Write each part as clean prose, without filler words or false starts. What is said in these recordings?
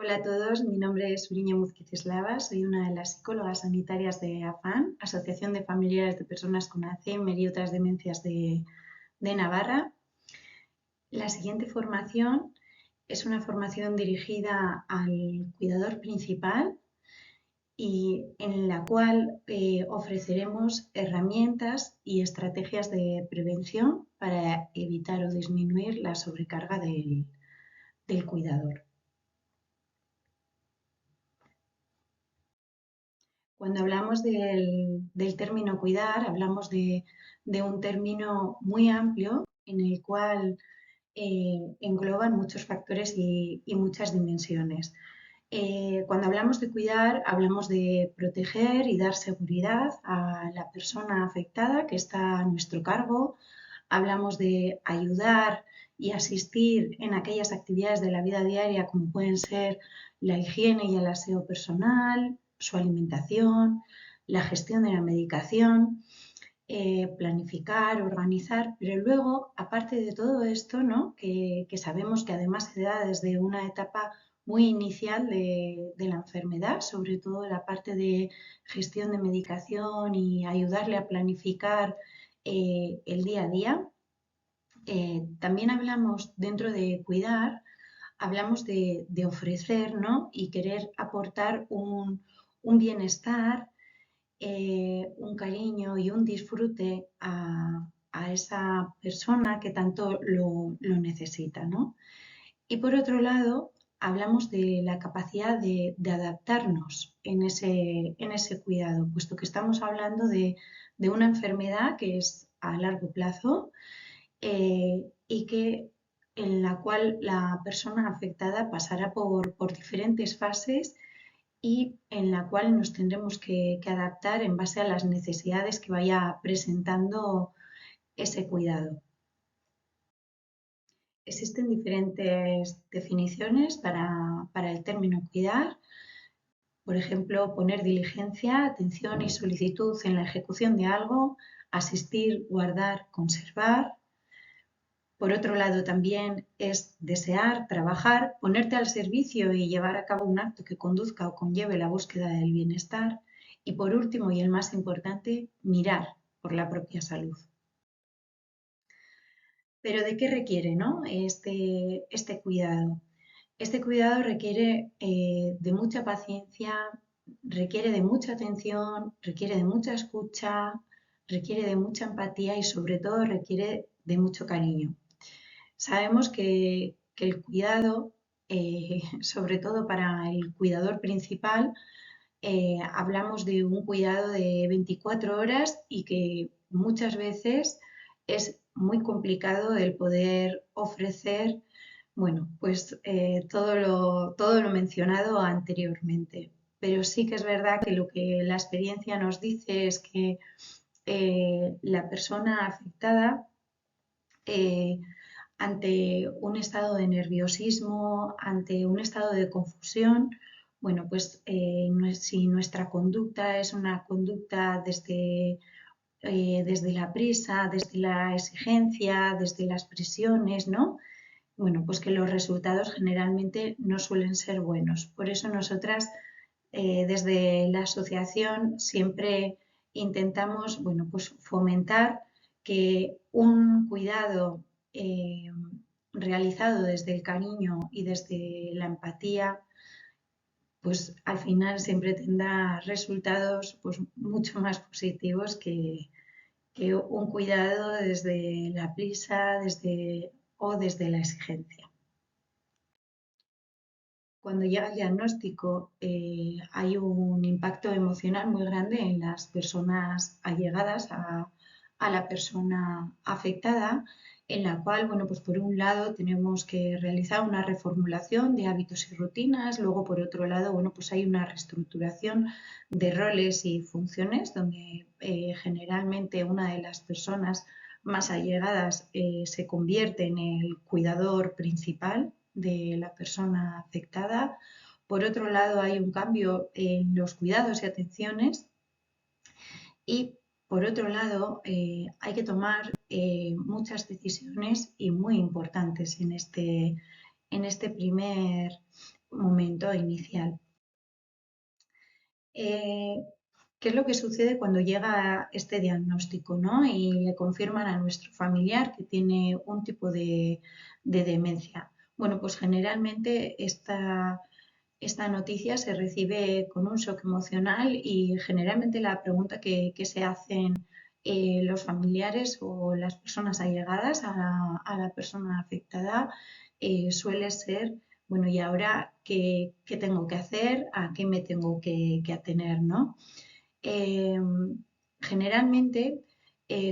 Hola a todos, mi nombre es Uriñe Muzquiz-Eslava, soy una de las psicólogas sanitarias de AFAN, Asociación de Familiares de Personas con Alzheimer y otras demencias de Navarra. La siguiente formación es una formación dirigida al cuidador principal y en la cual ofreceremos herramientas y estrategias de prevención para evitar o disminuir la sobrecarga del cuidador. Cuando hablamos del término cuidar, hablamos de un término muy amplio en el cual engloban muchos factores y muchas dimensiones. Cuando hablamos de cuidar, hablamos de proteger y dar seguridad a la persona afectada que está a nuestro cargo. Hablamos de ayudar y asistir en aquellas actividades de la vida diaria como pueden ser la higiene y el aseo personal, su alimentación, la gestión de la medicación, planificar, organizar, pero luego, aparte de todo esto, ¿no? que sabemos que además se da desde una etapa muy inicial de la enfermedad, sobre todo la parte de gestión de medicación y ayudarle a planificar el día a día. También hablamos dentro de cuidar, hablamos de ofrecer, ¿no? y querer aportar un bienestar, un cariño y un disfrute a esa persona que tanto lo necesita, ¿no? Y por otro lado, hablamos de la capacidad de adaptarnos en ese cuidado, puesto que estamos hablando de una enfermedad que es a largo plazo y que en la cual la persona afectada pasará por diferentes fases y en la cual nos tendremos que adaptar en base a las necesidades que vaya presentando ese cuidado. Existen diferentes definiciones para el término cuidar. Por ejemplo, poner diligencia, atención y solicitud en la ejecución de algo, asistir, guardar, conservar. Por otro lado, también es desear, trabajar, ponerte al servicio y llevar a cabo un acto que conduzca o conlleve la búsqueda del bienestar. Y por último, y el más importante, mirar por la propia salud. Pero ¿de qué requiere, ¿no? este cuidado? Este cuidado requiere de mucha paciencia, requiere de mucha atención, requiere de mucha escucha, requiere de mucha empatía y sobre todo requiere de mucho cariño. Sabemos que el cuidado, sobre todo para el cuidador principal, hablamos de un cuidado de 24 horas y que muchas veces es muy complicado el poder ofrecer, bueno, pues todo lo mencionado anteriormente. Pero sí que es verdad que lo que la experiencia nos dice es que la persona afectada eh, ante un estado de nerviosismo, ante un estado de confusión, bueno, pues si nuestra conducta es una conducta desde la prisa, desde la exigencia, desde las presiones, ¿no? Bueno, pues que los resultados generalmente no suelen ser buenos. Por eso nosotras desde la asociación siempre intentamos, bueno, pues fomentar que un cuidado eh, realizado desde el cariño y desde la empatía, pues al final siempre tendrá resultados pues, mucho más positivos que un cuidado desde la prisa o desde la exigencia. Cuando llega el diagnóstico hay un impacto emocional muy grande en las personas allegadas a la persona afectada, en la cual, bueno, pues por un lado tenemos que realizar una reformulación de hábitos y rutinas, luego por otro lado, bueno, pues hay una reestructuración de roles y funciones donde generalmente una de las personas más allegadas se convierte en el cuidador principal de la persona afectada. Por otro lado, hay un cambio en los cuidados y atenciones. Y por otro lado, hay que tomar muchas decisiones y muy importantes en este primer momento inicial. ¿Qué es lo que sucede cuando llega este diagnóstico, ¿no? Y le confirman a nuestro familiar que tiene un tipo de demencia? Bueno, pues generalmente esta noticia se recibe con un shock emocional y generalmente la pregunta que se hacen los familiares o las personas allegadas a la persona afectada suele ser, bueno, ¿y ahora qué tengo que hacer? ¿A qué me tengo que atener, ¿no? Eh, Generalmente,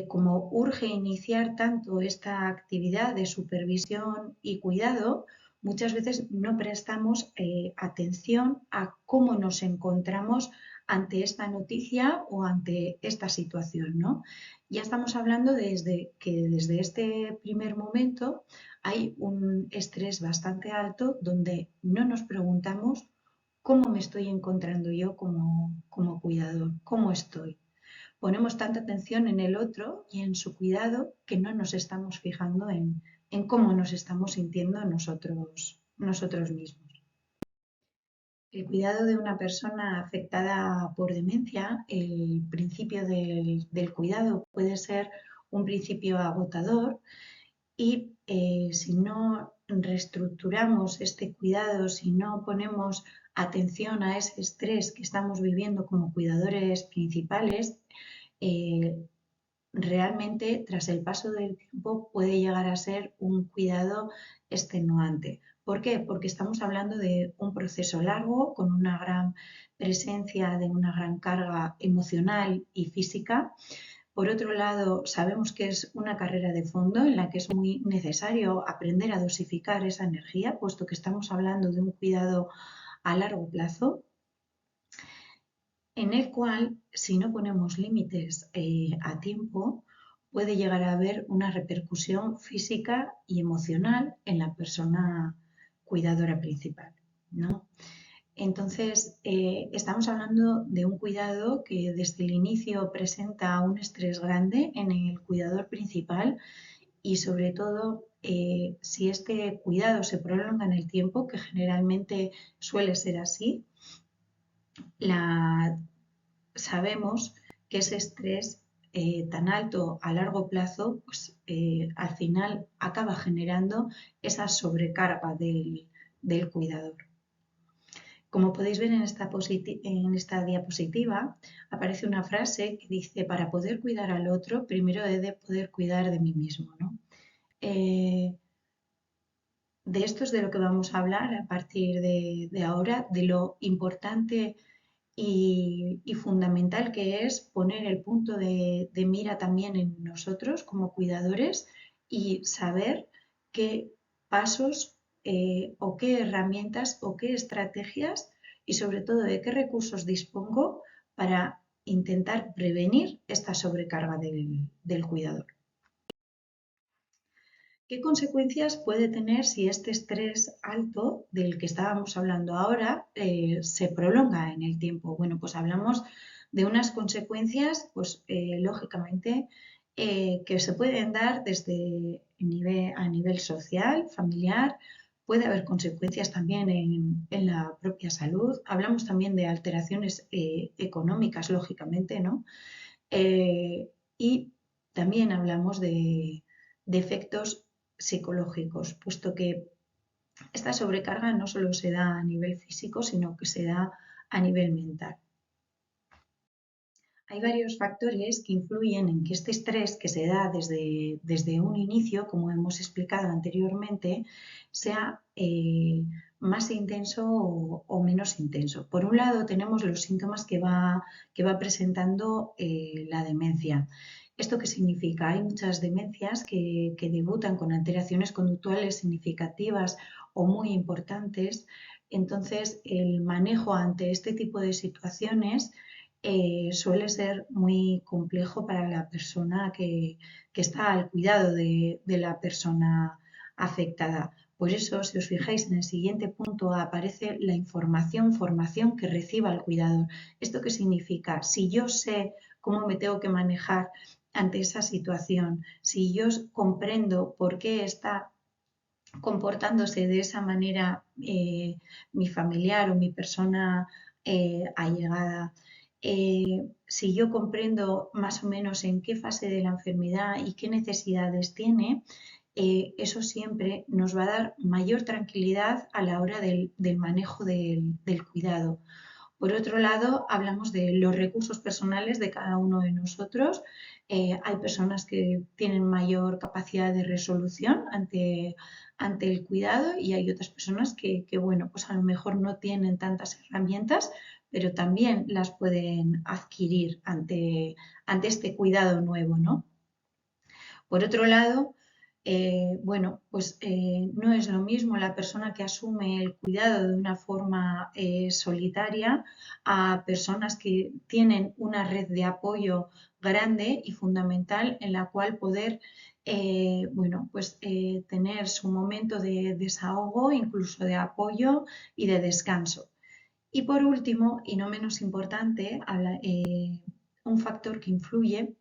como urge iniciar tanto esta actividad de supervisión y cuidado, muchas veces no prestamos atención a cómo nos encontramos ante esta noticia o ante esta situación, ¿no? Ya estamos hablando desde que desde este primer momento hay un estrés bastante alto donde no nos preguntamos cómo me estoy encontrando yo como cuidador, cómo estoy. Ponemos tanta atención en el otro y en su cuidado que no nos estamos fijando en cómo nos estamos sintiendo nosotros mismos. El cuidado de una persona afectada por demencia, el principio del cuidado puede ser un principio agotador y si no reestructuramos este cuidado, si no ponemos atención a ese estrés que estamos viviendo como cuidadores principales, eh, realmente tras el paso del tiempo puede llegar a ser un cuidado extenuante. ¿Por qué? Porque estamos hablando de un proceso largo con una gran presencia de una gran carga emocional y física. Por otro lado, sabemos que es una carrera de fondo en la que es muy necesario aprender a dosificar esa energía, puesto que estamos hablando de un cuidado a largo plazo, en el cual, si no ponemos límites a tiempo, puede llegar a haber una repercusión física y emocional en la persona cuidadora principal, ¿no? Entonces, estamos hablando de un cuidado que desde el inicio presenta un estrés grande en el cuidador principal y sobre todo si este cuidado se prolonga en el tiempo, que generalmente suele ser así, sabemos que ese estrés tan alto a largo plazo, pues al final acaba generando esa sobrecarga del cuidador. Como podéis ver en esta diapositiva, aparece una frase que dice, para poder cuidar al otro, primero he de poder cuidar de mí mismo, ¿no? De esto es de lo que vamos a hablar a partir de ahora, de lo importante y fundamental que es poner el punto de mira también en nosotros como cuidadores y saber qué pasos o qué herramientas o qué estrategias y sobre todo de qué recursos dispongo para intentar prevenir esta sobrecarga del cuidador. ¿Qué consecuencias puede tener si este estrés alto del que estábamos hablando ahora se prolonga en el tiempo? Bueno, pues hablamos de unas consecuencias, pues lógicamente, que se pueden dar desde a nivel social, familiar, puede haber consecuencias también en la propia salud. Hablamos también de alteraciones económicas, lógicamente, ¿no? Y también hablamos de efectos psicológicos, puesto que esta sobrecarga no solo se da a nivel físico, sino que se da a nivel mental. Hay varios factores que influyen en que este estrés que se da desde un inicio, como hemos explicado anteriormente, sea más intenso o menos intenso. Por un lado, tenemos los síntomas que va presentando la demencia. ¿Esto qué significa? Hay muchas demencias que debutan con alteraciones conductuales significativas o muy importantes. Entonces, el manejo ante este tipo de situaciones suele ser muy complejo para la persona que está al cuidado de la persona afectada. Por eso, si os fijáis en el siguiente punto, aparece la formación que reciba el cuidador. ¿Esto qué significa? Si yo sé cómo me tengo que manejar ante esa situación, si yo comprendo por qué está comportándose de esa manera mi familiar o mi persona allegada. Si yo comprendo más o menos en qué fase de la enfermedad y qué necesidades tiene, eso siempre nos va a dar mayor tranquilidad a la hora del manejo del cuidado. Por otro lado, hablamos de los recursos personales de cada uno de nosotros. Hay personas que tienen mayor capacidad de resolución ante el cuidado y hay otras personas bueno, pues a lo mejor no tienen tantas herramientas, pero también las pueden adquirir ante este cuidado nuevo, ¿no? Por otro lado, bueno, pues no es lo mismo la persona que asume el cuidado de una forma solitaria a personas que tienen una red de apoyo grande y fundamental en la cual poder, bueno, pues tener su momento de desahogo, incluso de apoyo y de descanso. Y por último, y no menos importante, un factor que influye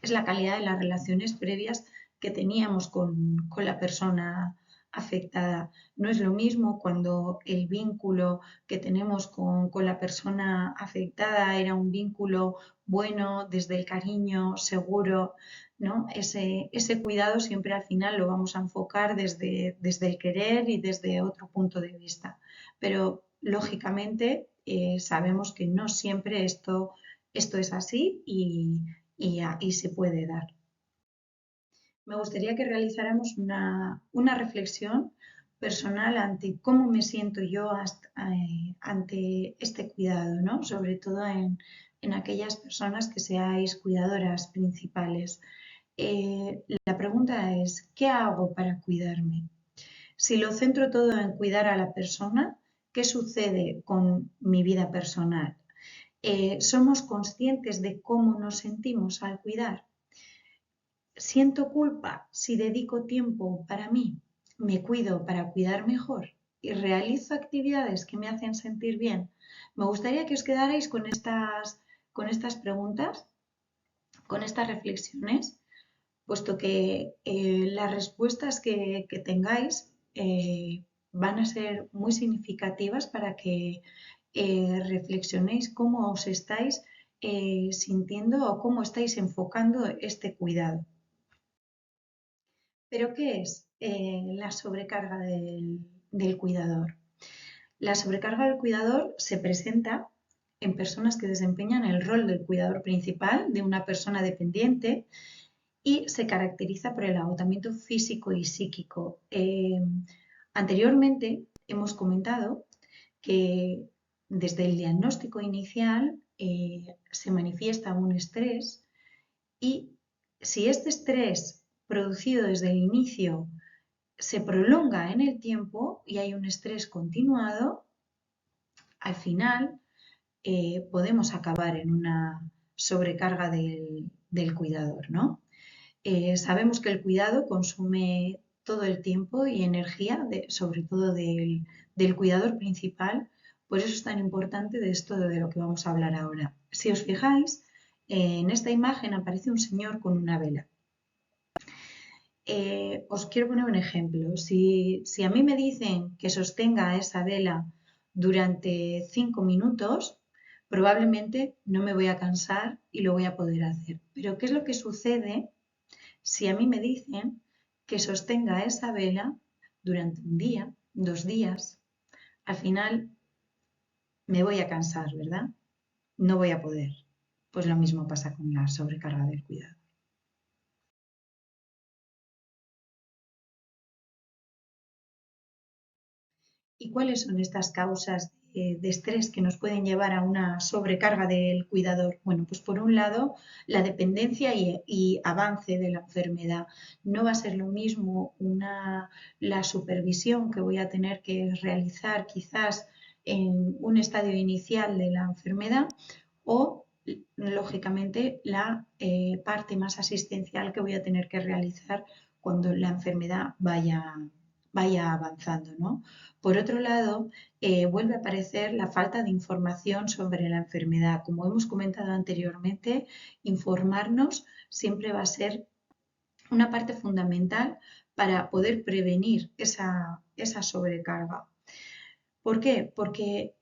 es la calidad de las relaciones previas que teníamos con la persona afectada. No es lo mismo cuando el vínculo que tenemos con la persona afectada era un vínculo bueno, desde el cariño, seguro, ¿no? Ese cuidado siempre al final lo vamos a enfocar desde el querer y desde otro punto de vista. Pero lógicamente sabemos que no siempre esto es así y se puede dar. Me gustaría que realizáramos una reflexión personal ante cómo me siento yo ante este cuidado, ¿no? Sobre todo en aquellas personas que seáis cuidadoras principales. La pregunta es, ¿qué hago para cuidarme? Si lo centro todo en cuidar a la persona, ¿qué sucede con mi vida personal? ¿Somos conscientes de cómo nos sentimos al cuidar? Siento culpa si dedico tiempo para mí, me cuido para cuidar mejor y realizo actividades que me hacen sentir bien. Me gustaría que os quedarais con estas preguntas, con estas reflexiones, puesto que las respuestas que tengáis van a ser muy significativas para que reflexionéis cómo os estáis sintiendo o cómo estáis enfocando este cuidado. ¿Pero qué es la sobrecarga del cuidador? La sobrecarga del cuidador se presenta en personas que desempeñan el rol del cuidador principal de una persona dependiente y se caracteriza por el agotamiento físico y psíquico. Anteriormente hemos comentado que desde el diagnóstico inicial se manifiesta un estrés y si este estrés producido desde el inicio se prolonga en el tiempo y hay un estrés continuado, al final podemos acabar en una sobrecarga del cuidador, ¿no? Sabemos que el cuidado consume todo el tiempo y energía, sobre todo del cuidador principal, por eso es tan importante de esto de lo que vamos a hablar ahora. Si os fijáis, en esta imagen aparece un señor con una vela. Os quiero poner un ejemplo. Si a mí me dicen que sostenga esa vela durante 5 minutos, probablemente no me voy a cansar y lo voy a poder hacer. Pero ¿qué es lo que sucede si a mí me dicen que sostenga esa vela durante un día, 2 días? Al final me voy a cansar, ¿verdad? No voy a poder. Pues lo mismo pasa con la sobrecarga del cuidado. ¿Y cuáles son estas causas de estrés que nos pueden llevar a una sobrecarga del cuidador? Bueno, pues por un lado, la dependencia y avance de la enfermedad. No va a ser lo mismo la supervisión que voy a tener que realizar quizás en un estadio inicial de la enfermedad o lógicamente la parte más asistencial que voy a tener que realizar cuando la enfermedad vaya avanzando, ¿no? Por otro lado, vuelve a aparecer la falta de información sobre la enfermedad. Como hemos comentado anteriormente, informarnos siempre va a ser una parte fundamental para poder prevenir esa sobrecarga. ¿Por qué? Porque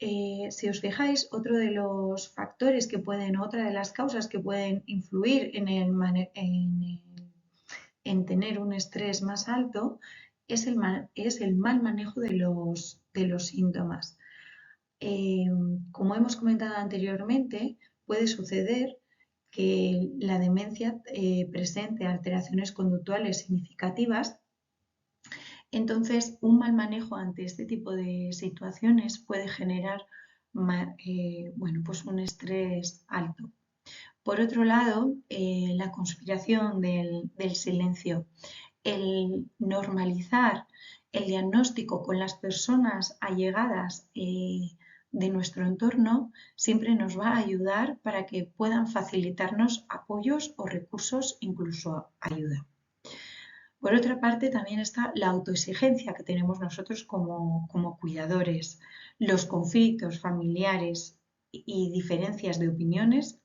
si os fijáis, otro de los factores que pueden, otra de las causas que pueden influir en tener un estrés más alto es el mal manejo de los síntomas. Como hemos comentado anteriormente, puede suceder que la demencia presente alteraciones conductuales significativas. Entonces, un mal manejo ante este tipo de situaciones puede generar pues un estrés alto. Por otro lado, la conspiración del silencio, el normalizar el diagnóstico con las personas allegadas de nuestro entorno siempre nos va a ayudar para que puedan facilitarnos apoyos o recursos, incluso ayuda. Por otra parte, también está la autoexigencia que tenemos nosotros como cuidadores, los conflictos familiares y diferencias de opiniones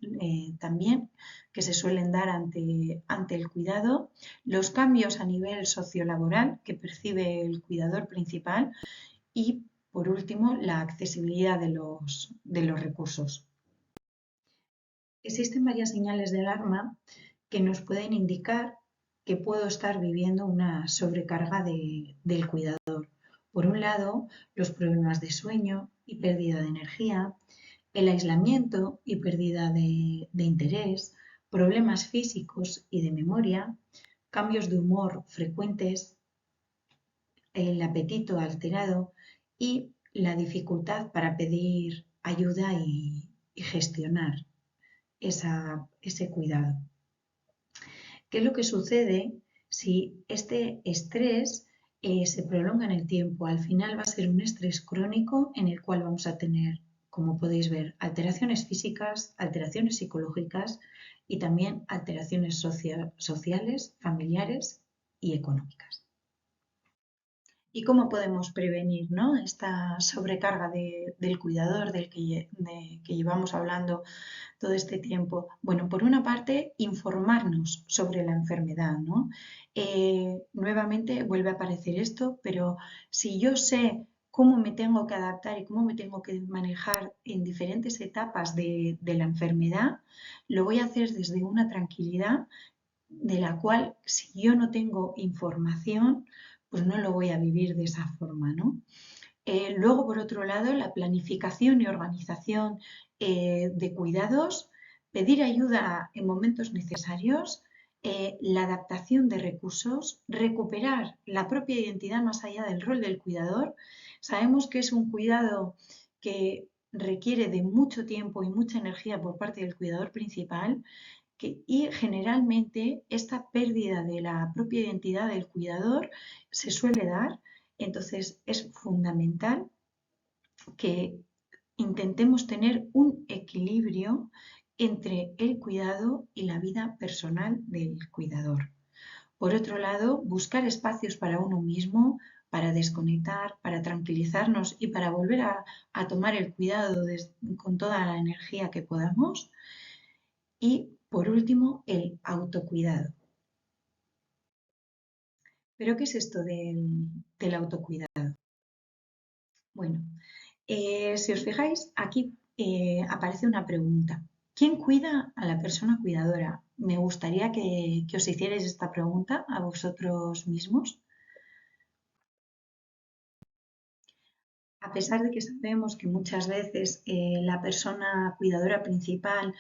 también que se suelen dar ante el cuidado, los cambios a nivel sociolaboral que percibe el cuidador principal y, por último, la accesibilidad de los recursos. Existen varias señales de alarma que nos pueden indicar que puedo estar viviendo una sobrecarga del cuidador. Por un lado, los problemas de sueño y pérdida de energía, el aislamiento y pérdida de interés, problemas físicos y de memoria, cambios de humor frecuentes, el apetito alterado y la dificultad para pedir ayuda y gestionar ese cuidado. ¿Qué es lo que sucede si este estrés se prolonga en el tiempo? Al final va a ser un estrés crónico en el cual vamos a tener, como podéis ver, alteraciones físicas, alteraciones psicológicas y también alteraciones sociales, familiares y económicas. ¿Y cómo podemos prevenir, ¿no?, esta sobrecarga del cuidador del que llevamos hablando todo este tiempo? Bueno, por una parte, informarnos sobre la enfermedad, ¿no? Nuevamente vuelve a aparecer esto, pero si yo sé cómo me tengo que adaptar y cómo me tengo que manejar en diferentes etapas de la enfermedad, lo voy a hacer desde una tranquilidad de la cual, si yo no tengo información, pues no lo voy a vivir de esa forma, ¿no? Luego, por otro lado, la planificación y organización de cuidados, pedir ayuda en momentos necesarios, la adaptación de recursos, recuperar la propia identidad más allá del rol del cuidador. Sabemos que es un cuidado que requiere de mucho tiempo y mucha energía por parte del cuidador principal y generalmente esta pérdida de la propia identidad del cuidador se suele dar. Entonces es fundamental que intentemos tener un equilibrio entre el cuidado y la vida personal del cuidador. Por otro lado, buscar espacios para uno mismo, para desconectar, para tranquilizarnos y para volver a tomar el cuidado con toda la energía que podamos. Y, por último, el autocuidado. ¿Pero qué es esto del autocuidado? Bueno, si os fijáis, aquí aparece una pregunta. ¿Quién cuida a la persona cuidadora? Me gustaría que os hicierais esta pregunta a vosotros mismos. A pesar de que sabemos que muchas veces la persona cuidadora principal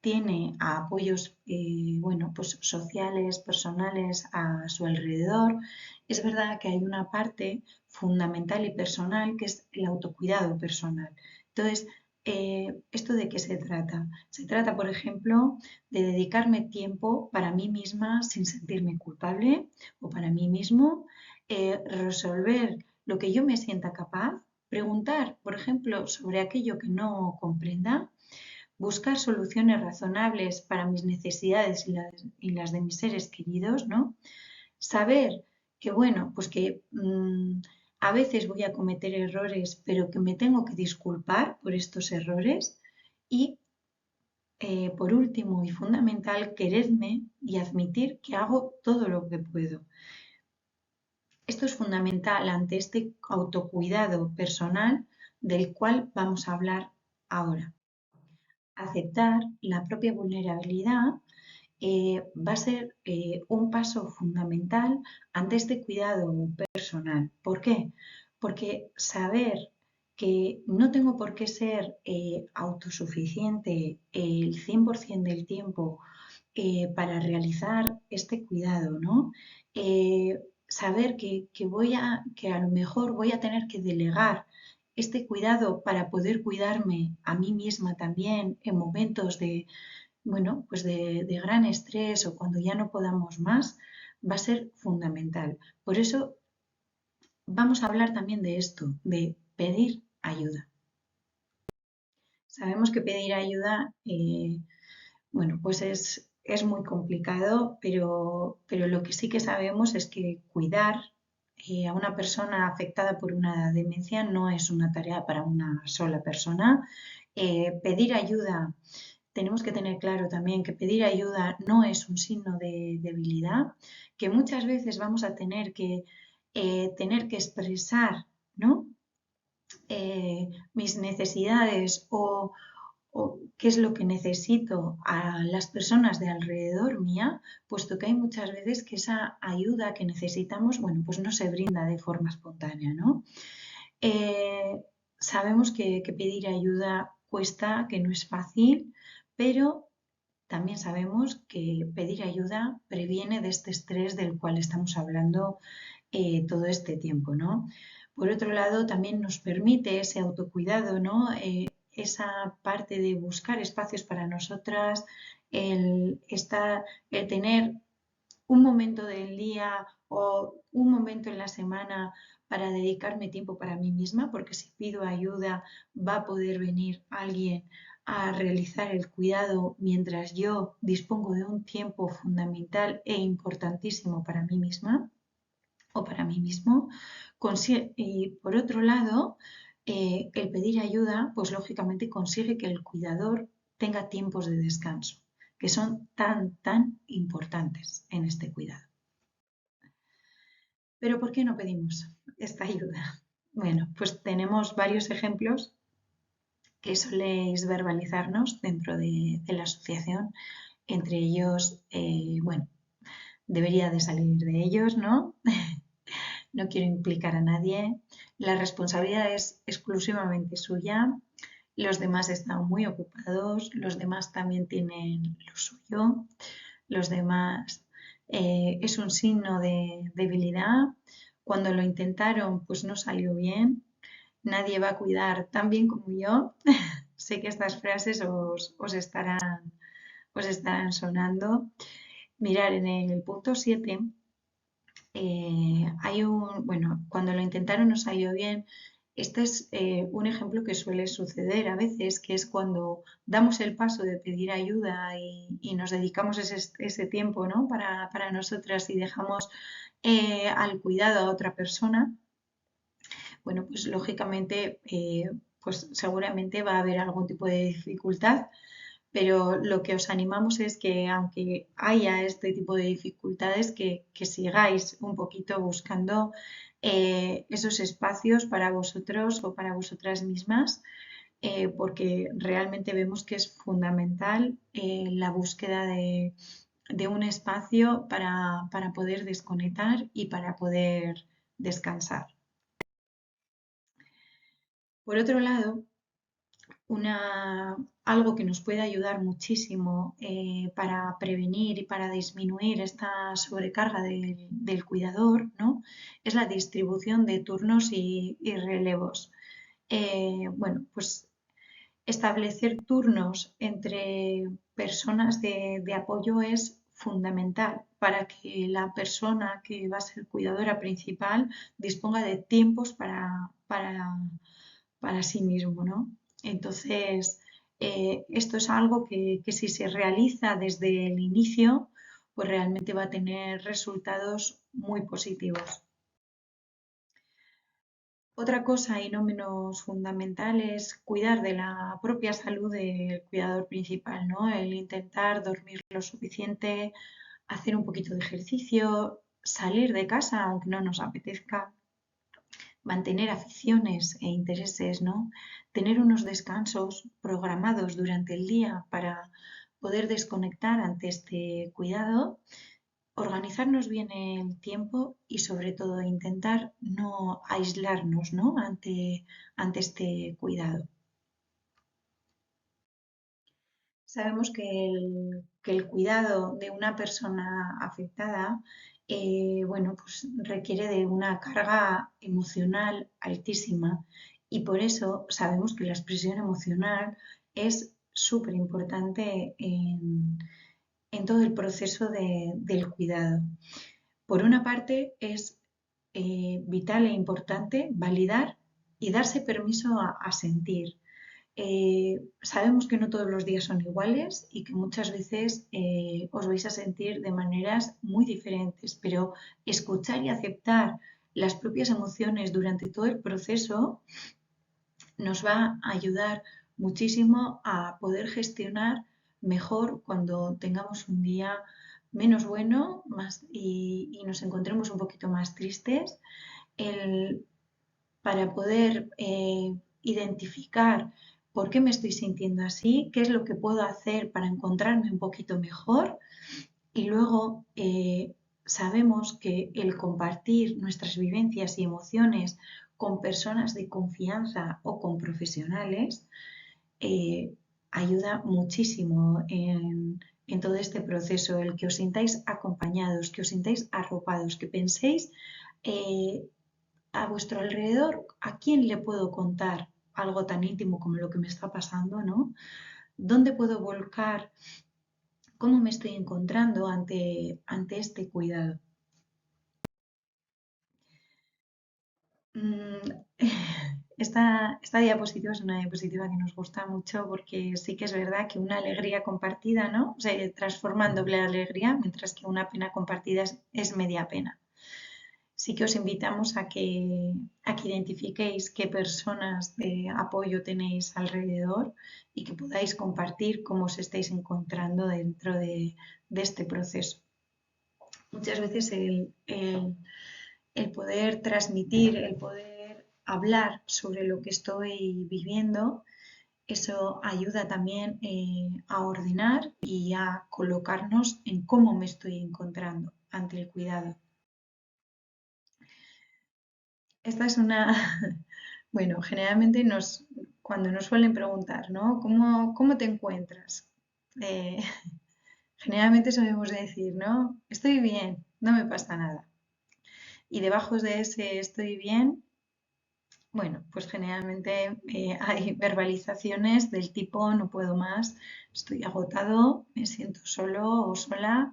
tiene a apoyos pues sociales, personales a su alrededor, es verdad que hay una parte fundamental y personal que es el autocuidado personal. Entonces, ¿esto de qué se trata? Se trata, por ejemplo, de dedicarme tiempo para mí misma sin sentirme culpable o para mí mismo, resolver lo que yo me sienta capaz, preguntar, por ejemplo, sobre aquello que no comprenda, buscar soluciones razonables para mis necesidades y las de mis seres queridos, ¿no? Saber que, bueno, pues que a veces voy a cometer errores, pero que me tengo que disculpar por estos errores y por último y fundamental, quererme y admitir que hago todo lo que puedo. Esto es fundamental ante este autocuidado personal del cual vamos a hablar ahora. Aceptar la propia vulnerabilidad va a ser un paso fundamental ante este cuidado personal. ¿Por qué? Porque saber que no tengo por qué ser autosuficiente el 100% del tiempo para realizar este cuidado, ¿no? Saber que a lo mejor voy a tener que delegar este cuidado para poder cuidarme a mí misma también en momentos de, bueno, pues de gran estrés o cuando ya no podamos más, va a ser fundamental. Por eso vamos a hablar también de esto, de pedir ayuda. Sabemos que pedir ayuda, bueno, pues es muy complicado, pero lo que sí que sabemos es que cuidar a una persona afectada por una demencia no es una tarea para una sola persona. Pedir ayuda, tenemos que tener claro también que pedir ayuda no es un signo de debilidad, que muchas veces vamos a tener que expresar, ¿no? Mis necesidades o qué es lo que necesito a las personas de alrededor mía, puesto que hay muchas veces que esa ayuda que necesitamos, bueno, pues no se brinda de forma espontánea, ¿no? Sabemos que pedir ayuda cuesta, que no es fácil, pero también sabemos que pedir ayuda previene de este estrés del cual estamos hablando todo este tiempo, ¿no? Por otro lado, también nos permite ese autocuidado, ¿no? Esa parte de buscar espacios para nosotras, el tener un momento del día o un momento en la semana para dedicarme tiempo para mí misma, porque si pido ayuda va a poder venir alguien a realizar el cuidado mientras yo dispongo de un tiempo fundamental e importantísimo para mí misma o para mí mismo. Y por otro lado, el pedir ayuda, pues lógicamente consigue que el cuidador tenga tiempos de descanso, que son tan importantes en este cuidado. Pero ¿por qué no pedimos esta ayuda? Bueno, pues tenemos varios ejemplos que soléis verbalizarnos dentro de la asociación. Entre ellos, bueno, debería de salir de ellos, ¿no? No quiero implicar a nadie. La responsabilidad es exclusivamente suya. Los demás están muy ocupados, los demás también tienen lo suyo, los demás es un signo de debilidad. Cuando lo intentaron, pues no salió bien. Nadie va a cuidar tan bien como yo. Sé que estas frases os estarán sonando. Mirar en el punto 7 bueno, cuando lo intentaron no salió bien. Este es un ejemplo que suele suceder a veces, que es cuando damos el paso de pedir ayuda y nos dedicamos ese tiempo, ¿no? para nosotras y dejamos al cuidado a otra persona. Bueno, pues lógicamente, pues seguramente va a haber algún tipo de dificultad, pero lo que os animamos es que aunque haya este tipo de dificultades, que sigáis un poquito buscando esos espacios para vosotros o para vosotras mismas, porque realmente vemos que es fundamental la búsqueda de un espacio para poder desconectar y para poder descansar. Por otro lado, algo que nos puede ayudar muchísimo para prevenir y para disminuir esta sobrecarga del cuidador, ¿no? Es la distribución de turnos y relevos. Bueno, pues establecer turnos entre personas de apoyo es fundamental para que la persona que va a ser cuidadora principal disponga de tiempos para sí mismo, ¿no? Entonces, esto es algo que si se realiza desde el inicio, pues realmente va a tener resultados muy positivos. Otra cosa y no menos fundamental es cuidar de la propia salud del cuidador principal, ¿no? El intentar dormir lo suficiente, hacer un poquito de ejercicio, salir de casa aunque no nos apetezca, mantener aficiones e intereses, ¿no? Tener unos descansos programados durante el día para poder desconectar ante este cuidado, organizarnos bien el tiempo y sobre todo intentar no aislarnos, ¿no? ante este cuidado. Sabemos que el cuidado de una persona afectada, bueno, pues requiere de una carga emocional altísima y por eso sabemos que la expresión emocional es súper importante en todo el proceso del cuidado. Por una parte, es vital e importante validar y darse permiso a sentir. Sabemos que no todos los días son iguales y que muchas veces os vais a sentir de maneras muy diferentes, pero escuchar y aceptar las propias emociones durante todo el proceso nos va a ayudar muchísimo a poder gestionar mejor cuando tengamos un día menos bueno y nos encontremos un poquito más tristes. El, para poder identificar por qué me estoy sintiendo así, qué es lo que puedo hacer para encontrarme un poquito mejor y luego sabemos que el compartir nuestras vivencias y emociones con personas de confianza o con profesionales ayuda muchísimo en todo este proceso, el que os sintáis acompañados, que os sintáis arropados, que penséis a vuestro alrededor, ¿a quién le puedo contar algo tan íntimo como lo que me está pasando, ¿no? ¿Dónde puedo volcar cómo me estoy encontrando ante este cuidado? Mm, esta diapositiva es una diapositiva que nos gusta mucho porque sí que es verdad que una alegría compartida, ¿no? Se transforma en doble alegría, mientras que una pena compartida es media pena. Sí que os invitamos a que identifiquéis qué personas de apoyo tenéis alrededor y que podáis compartir cómo os estáis encontrando dentro de este proceso. Muchas veces el poder transmitir, el poder hablar sobre lo que estoy viviendo, eso ayuda también a ordenar y a colocarnos en cómo me estoy encontrando ante el cuidado. Esta es una, bueno, generalmente cuando nos suelen preguntar, ¿no? ¿Cómo te encuentras? Eh, generalmente solemos decir, ¿no? Estoy bien, no me pasa nada. Y debajo de ese estoy bien, bueno, pues generalmente hay verbalizaciones del tipo no puedo más, estoy agotado, me siento solo o sola,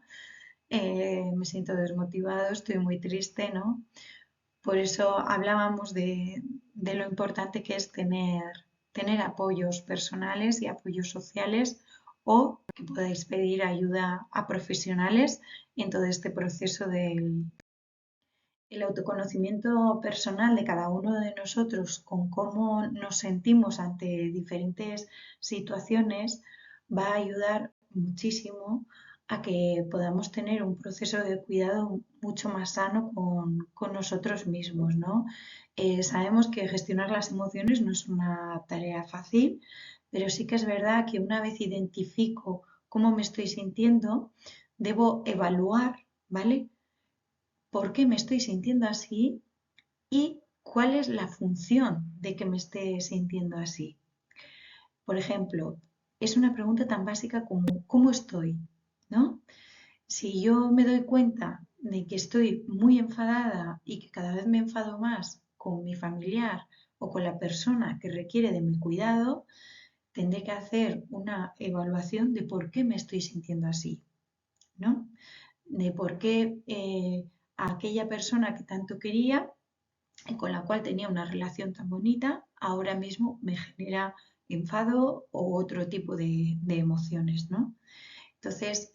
me siento desmotivado, estoy muy triste, ¿no? Por eso hablábamos de lo importante que es tener apoyos personales y apoyos sociales o que podáis pedir ayuda a profesionales en todo este proceso del el autoconocimiento personal de cada uno de nosotros con cómo nos sentimos ante diferentes situaciones va a ayudar muchísimo a que podamos tener un proceso de cuidado mucho más sano con nosotros mismos, ¿no? Sabemos que gestionar las emociones no es una tarea fácil, pero sí que es verdad que una vez identifico cómo me estoy sintiendo, debo evaluar, ¿vale? ¿Por qué me estoy sintiendo así? ¿Y cuál es la función de que me esté sintiendo así? Por ejemplo, es una pregunta tan básica como ¿cómo estoy? ¿No? Si yo me doy cuenta de que estoy muy enfadada y que cada vez me enfado más con mi familiar o con la persona que requiere de mi cuidado, tendré que hacer una evaluación de por qué me estoy sintiendo así, ¿no? De por qué a aquella persona que tanto quería y con la cual tenía una relación tan bonita, ahora mismo me genera enfado o otro tipo de emociones, ¿no? Entonces,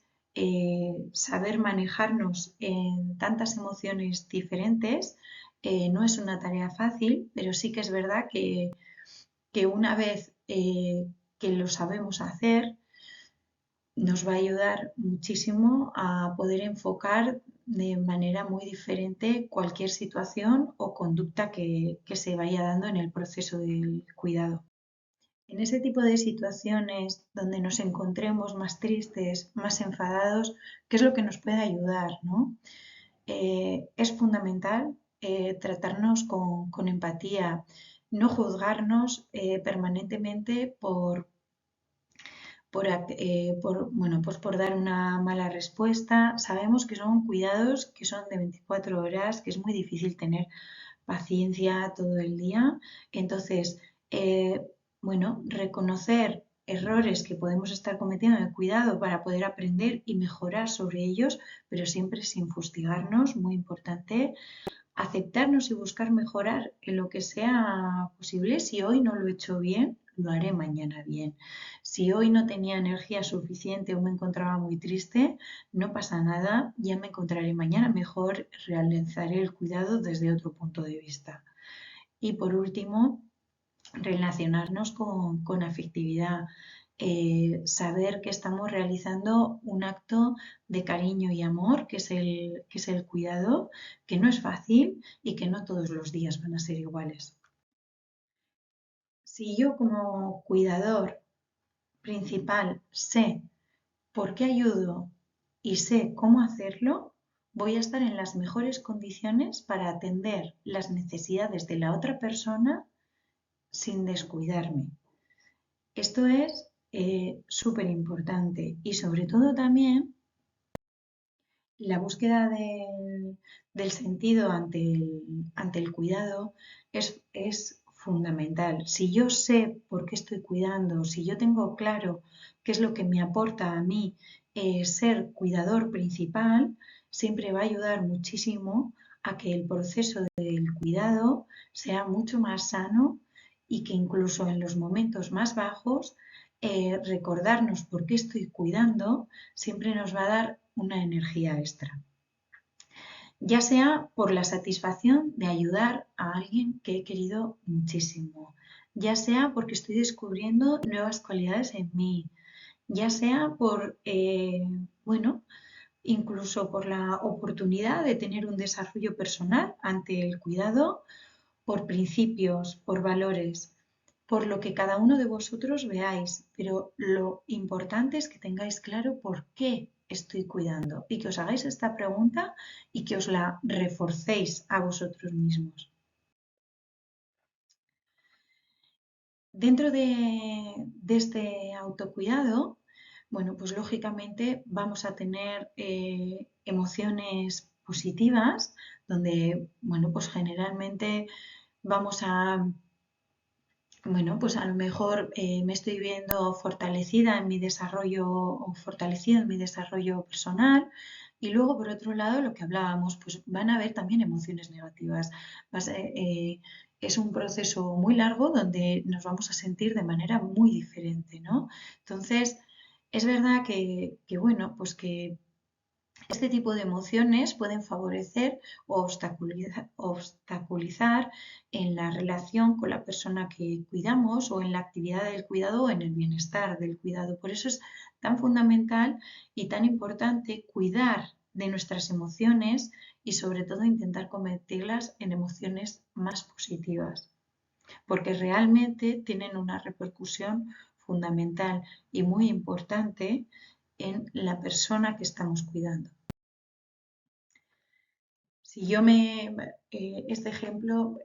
saber manejarnos en tantas emociones diferentes No es una tarea fácil, pero sí que es verdad que una vez que lo sabemos hacer, nos va a ayudar muchísimo a poder enfocar de manera muy diferente cualquier situación o conducta que se vaya dando en el proceso del cuidado. En ese tipo de situaciones donde nos encontremos más tristes, más enfadados, ¿qué es lo que nos puede ayudar, ¿no? Es fundamental tratarnos con empatía, no juzgarnos permanentemente bueno, pues por dar una mala respuesta. Sabemos que son cuidados que son de 24 horas, que es muy difícil tener paciencia todo el día. Entonces, bueno, reconocer errores que podemos estar cometiendo en el cuidado para poder aprender y mejorar sobre ellos, pero siempre sin fustigarnos, muy importante. Aceptarnos y buscar mejorar en lo que sea posible. Si hoy no lo he hecho bien, lo haré mañana bien. Si hoy no tenía energía suficiente o me encontraba muy triste, no pasa nada, ya me encontraré mañana mejor, realizaré el cuidado desde otro punto de vista. Y por último, relacionarnos con afectividad, saber que estamos realizando un acto de cariño y amor, que es el cuidado, que no es fácil y que no todos los días van a ser iguales. Si yo como cuidador principal sé por qué ayudo y sé cómo hacerlo, voy a estar en las mejores condiciones para atender las necesidades de la otra persona sin descuidarme. Esto es súper importante y sobre todo también la búsqueda del sentido ante el cuidado es fundamental. Si yo sé por qué estoy cuidando, si yo tengo claro qué es lo que me aporta a mí ser cuidador principal, siempre va a ayudar muchísimo a que el proceso del cuidado sea mucho más sano y que incluso en los momentos más bajos recordarnos por qué estoy cuidando siempre nos va a dar una energía extra, ya sea por la satisfacción de ayudar a alguien que he querido muchísimo, ya sea porque estoy descubriendo nuevas cualidades en mí, ya sea por, bueno, incluso por la oportunidad de tener un desarrollo personal ante el cuidado, por principios, por valores, por lo que cada uno de vosotros veáis, pero lo importante es que tengáis claro por qué estoy cuidando y que os hagáis esta pregunta y que os la reforcéis a vosotros mismos. Dentro de este autocuidado, bueno, pues lógicamente vamos a tener emociones positivas, donde, bueno, pues generalmente vamos a, bueno, pues a lo mejor me estoy viendo fortalecida en mi desarrollo o fortalecido en mi desarrollo personal. Y luego, por otro lado, lo que hablábamos, pues van a haber también emociones negativas. Es un proceso muy largo donde nos vamos a sentir de manera muy diferente, ¿no? Entonces, es verdad bueno, pues que este tipo de emociones pueden favorecer o obstaculizar en la relación con la persona que cuidamos o en la actividad del cuidado o en el bienestar del cuidado. Por eso es tan fundamental y tan importante cuidar de nuestras emociones y sobre todo intentar convertirlas en emociones más positivas, porque realmente tienen una repercusión fundamental y muy importante en la persona que estamos cuidando. Si yo este ejemplo,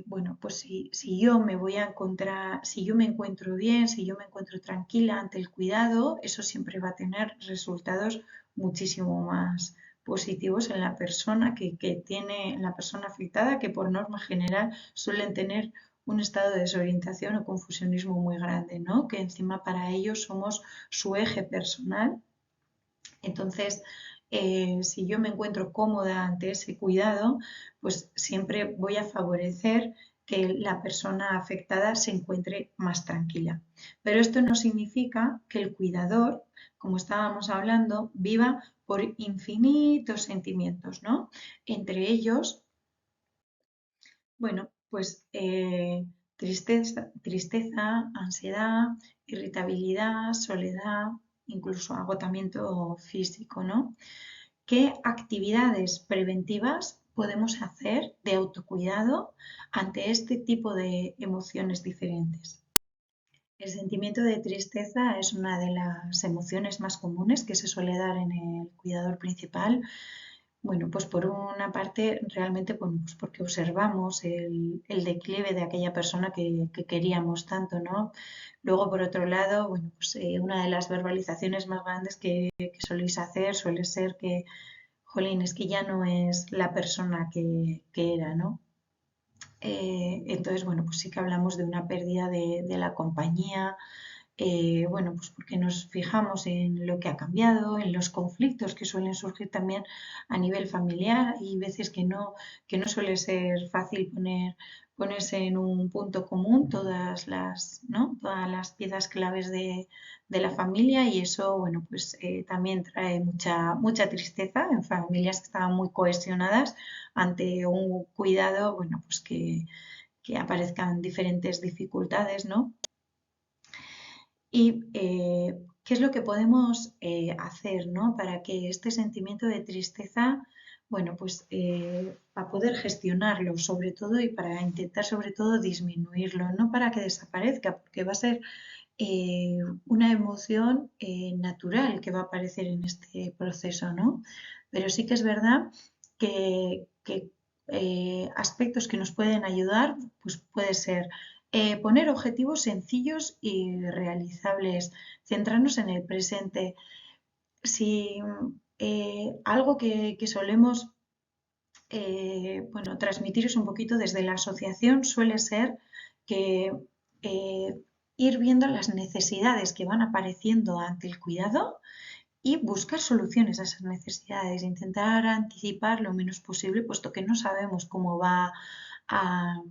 bueno, pues si yo me voy a encontrar, si yo me encuentro bien, si yo me encuentro tranquila ante el cuidado, eso siempre va a tener resultados muchísimo más positivos en la persona que tiene, la persona afectada, que por norma general suelen tener un estado de desorientación o confusionismo muy grande, ¿no? Que encima para ellos somos su eje personal. Entonces, si yo me encuentro cómoda ante ese cuidado, pues siempre voy a favorecer que la persona afectada se encuentre más tranquila. Pero esto no significa que el cuidador, como estábamos hablando, viva por infinitos sentimientos, ¿no? Entre ellos, Bueno, pues tristeza, ansiedad, irritabilidad, soledad, incluso agotamiento físico, ¿no? ¿Qué actividades preventivas podemos hacer de autocuidado ante este tipo de emociones diferentes? El sentimiento de tristeza es una de las emociones más comunes que se suele dar en el cuidador principal. Bueno, pues por una parte, realmente, bueno, pues porque observamos el declive de aquella persona que queríamos tanto, ¿no? Luego, por otro lado, bueno, pues una de las verbalizaciones más grandes que soléis hacer suele ser que, jolín, es que ya no es la persona que era, ¿no? Entonces, bueno, pues sí que hablamos de una pérdida de la compañía, bueno, pues porque nos fijamos en lo que ha cambiado, en los conflictos que suelen surgir también a nivel familiar y veces que no suele ser fácil ponerse en un punto común todas las, ¿no? Todas las piezas claves de la familia y eso, bueno, pues también trae mucha tristeza en familias que estaban muy cohesionadas ante un cuidado, bueno, pues que aparezcan diferentes dificultades, ¿no? Y qué es lo que podemos hacer, ¿no? Para que este sentimiento de tristeza, bueno, pues para poder gestionarlo sobre todo y para intentar sobre todo disminuirlo, no para que desaparezca, porque va a ser eh, una emoción natural que va a aparecer en este proceso, ¿no? Pero sí que es verdad que aspectos que nos pueden ayudar, pues puede ser poner objetivos sencillos y realizables, centrarnos en el presente. Si algo que solemos bueno, transmitiros un poquito desde la asociación suele ser que ir viendo las necesidades que van apareciendo ante el cuidado y buscar soluciones a esas necesidades, intentar anticipar lo menos posible, puesto que no sabemos cómo va a,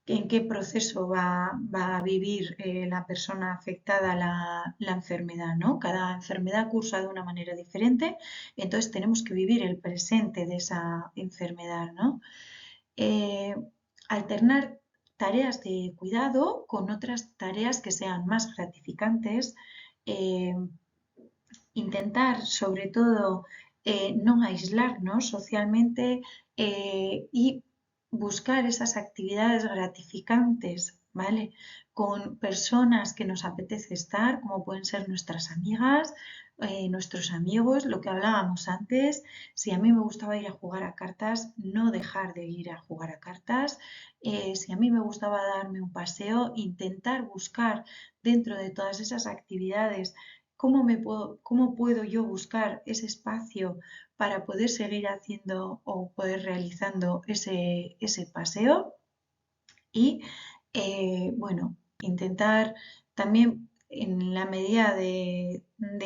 en qué proceso va a vivir la persona afectada la enfermedad, ¿no? Cada enfermedad cursa de una manera diferente, entonces tenemos que vivir el presente de esa enfermedad, ¿no? Eh, Alternar tareas de cuidado con otras tareas que sean más gratificantes, eh, intentar sobre todo no aislarnos socialmente y buscar esas actividades gratificantes, ¿vale? Con personas que nos apetece estar, como pueden ser nuestras amigas, nuestros amigos, lo que hablábamos antes. Si a mí me gustaba ir a jugar a cartas, no dejar de ir a jugar a cartas. Si a mí me gustaba darme un paseo, intentar buscar dentro de todas esas actividades cómo puedo yo buscar ese espacio para poder seguir haciendo o poder realizando ese paseo y, bueno, intentar también en la medida de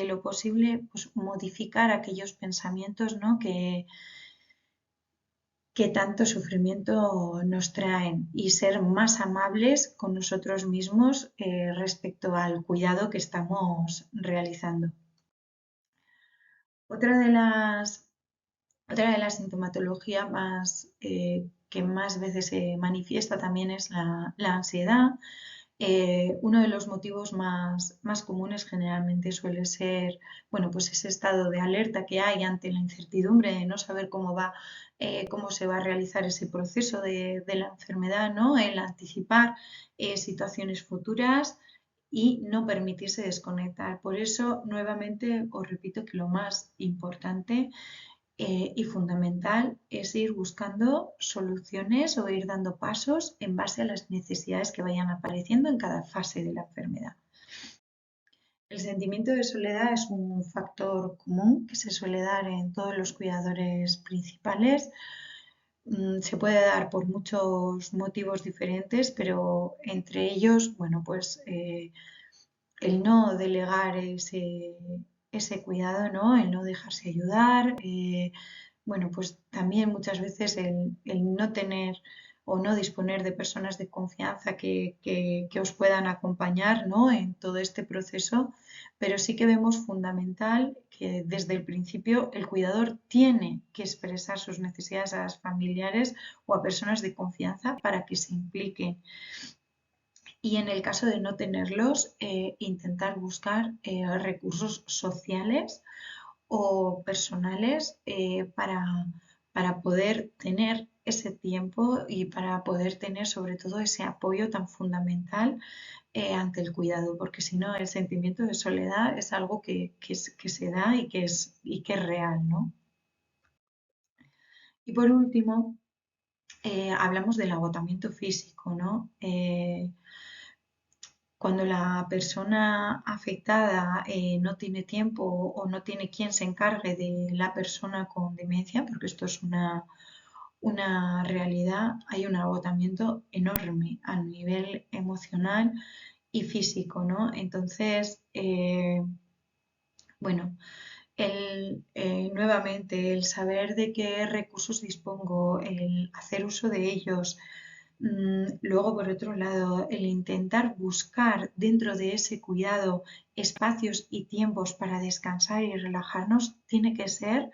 lo posible, pues modificar aquellos pensamientos, ¿no? que tanto sufrimiento nos traen y ser más amables con nosotros mismos respecto al cuidado que estamos realizando. Otra de las, otra de las sintomatologías que más veces se manifiesta también es la ansiedad. Uno de los motivos más comunes generalmente suele ser, bueno, pues ese estado de alerta que hay ante la incertidumbre de no saber cómo se va a realizar ese proceso de la enfermedad, ¿no? El anticipar situaciones futuras y no permitirse desconectar. Por eso, nuevamente, os repito que lo más importante y fundamental es ir buscando soluciones o ir dando pasos en base a las necesidades que vayan apareciendo en cada fase de la enfermedad. El sentimiento de soledad es un factor común que se suele dar en todos los cuidadores principales. Se puede dar por muchos motivos diferentes, pero entre ellos, bueno, pues el no delegar ese cuidado, ¿no? El no dejarse ayudar, bueno, pues también muchas veces el no tener o no disponer de personas de confianza que os puedan acompañar, ¿no? En todo este proceso, pero sí que vemos fundamental que desde el principio el cuidador tiene que expresar sus necesidades a las familiares o a personas de confianza para que se impliquen. Y en el caso de no tenerlos, intentar buscar recursos sociales o personales para poder tener ese tiempo y para poder tener sobre todo ese apoyo tan fundamental ante el cuidado, porque si no el sentimiento de soledad es algo que se da y que es real, ¿no? Y por último, hablamos del agotamiento físico, ¿no? Cuando la persona afectada no tiene tiempo o no tiene quien se encargue de la persona con demencia, porque esto es una realidad, hay un agotamiento enorme a nivel emocional y físico, ¿no? Entonces, bueno, nuevamente el saber de qué recursos dispongo, el hacer uso de ellos. Luego, por otro lado, el intentar buscar dentro de ese cuidado espacios y tiempos para descansar y relajarnos tiene que ser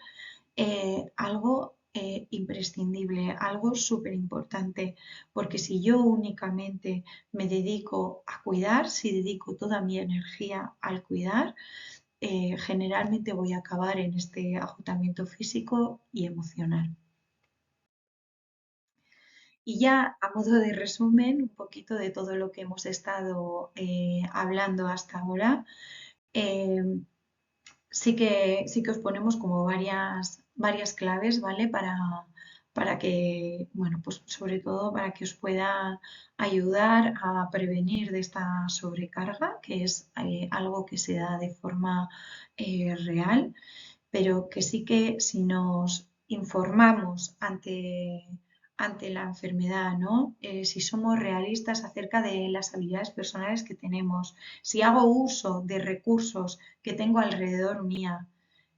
algo imprescindible, algo súper importante, porque si yo únicamente me dedico a cuidar, si dedico toda mi energía al cuidar, generalmente voy a acabar en este agotamiento físico y emocional. Y ya a modo de resumen, un poquito de todo lo que hemos estado hablando hasta ahora, eh, sí que os ponemos como varias claves, ¿vale? Para que, bueno, pues sobre todo para que os pueda ayudar a prevenir de esta sobrecarga, que es algo que se da de forma real, pero que sí que si nos informamos ante la enfermedad, ¿no? Si somos realistas acerca de las habilidades personales que tenemos, si hago uso de recursos que tengo alrededor mía,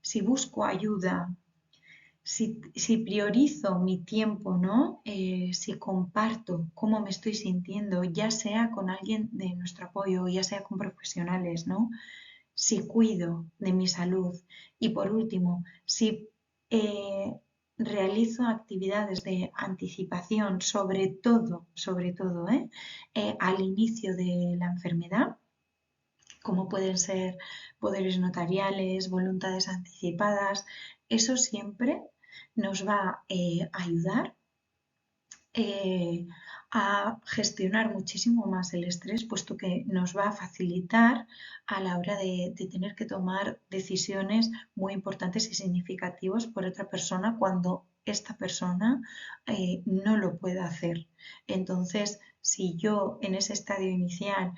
si busco ayuda, si priorizo mi tiempo, ¿no? Si comparto cómo me estoy sintiendo, ya sea con alguien de nuestro apoyo, ya sea con profesionales, ¿no? Si cuido de mi salud y por último, si eh, realizo actividades de anticipación, sobre todo, al inicio de la enfermedad, como pueden ser poderes notariales, voluntades anticipadas, eso siempre nos va a ayudar eh, a gestionar muchísimo más el estrés, puesto que nos va a facilitar a la hora de tener que tomar decisiones muy importantes y significativas por otra persona cuando esta persona no lo puede hacer. Entonces, si yo en ese estadio inicial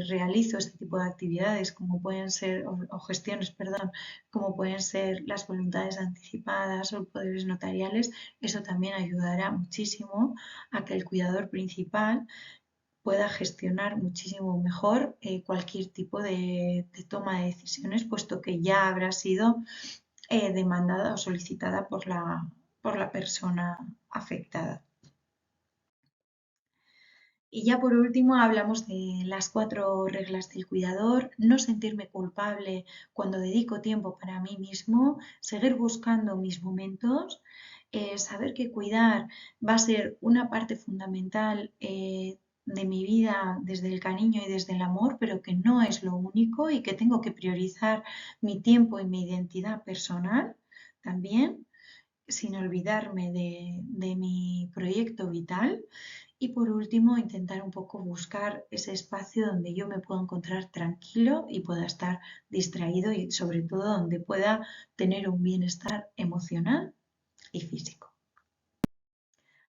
realizo este tipo de actividades como pueden ser, o gestiones, perdón, como pueden ser las voluntades anticipadas o poderes notariales, eso también ayudará muchísimo a que el cuidador principal pueda gestionar muchísimo mejor cualquier tipo de toma de decisiones, puesto que ya habrá sido demandada o solicitada por la persona afectada. Y ya por último hablamos de las 4 reglas del cuidador: no sentirme culpable cuando dedico tiempo para mí mismo, seguir buscando mis momentos, saber que cuidar va a ser una parte fundamental de mi vida desde el cariño y desde el amor, pero que no es lo único y que tengo que priorizar mi tiempo y mi identidad personal también, sin olvidarme de mi proyecto vital. Y por último, intentar un poco buscar ese espacio donde yo me pueda encontrar tranquilo y pueda estar distraído y sobre todo donde pueda tener un bienestar emocional y físico.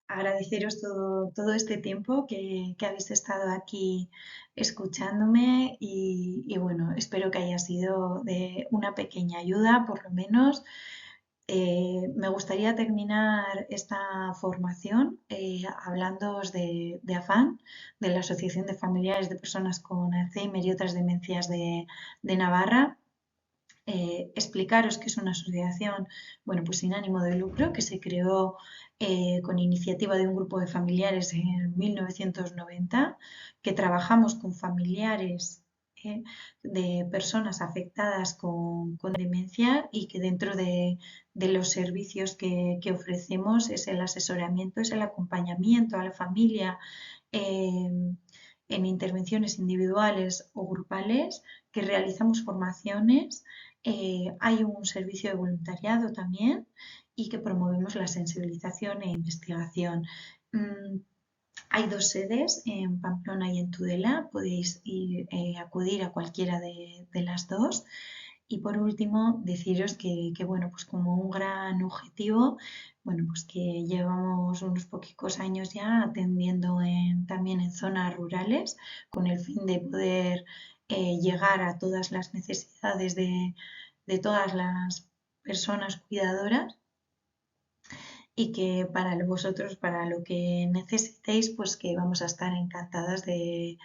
Agradeceros todo este tiempo que habéis estado aquí escuchándome y bueno, espero que haya sido de una pequeña ayuda, por lo menos. Me gustaría terminar esta formación hablándoos de AFAN, de la Asociación de Familiares de Personas con Alzheimer y otras demencias de Navarra, explicaros que es una asociación, bueno, pues sin ánimo de lucro, que se creó con iniciativa de un grupo de familiares en 1990, que trabajamos con familiares de personas afectadas con demencia y que dentro de los servicios que ofrecemos es el asesoramiento, es el acompañamiento a la familia en intervenciones individuales o grupales, que realizamos formaciones, hay un servicio de voluntariado también y que promovemos la sensibilización e investigación. Hay 2 sedes, en Pamplona y en Tudela, podéis acudir a cualquiera de las dos. Y por último, deciros que, bueno, pues como un gran objetivo, bueno, pues que llevamos unos poquitos años ya atendiendo también en zonas rurales con el fin de poder llegar a todas las necesidades de todas las personas cuidadoras y que para vosotros, para lo que necesitéis, pues que vamos a estar encantadas de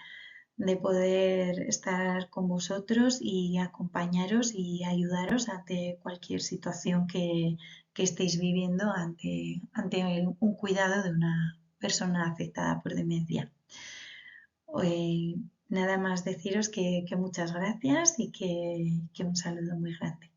poder estar con vosotros y acompañaros y ayudaros ante cualquier situación que estéis viviendo ante un cuidado de una persona afectada por demencia. Nada más deciros que muchas gracias y que un saludo muy grande.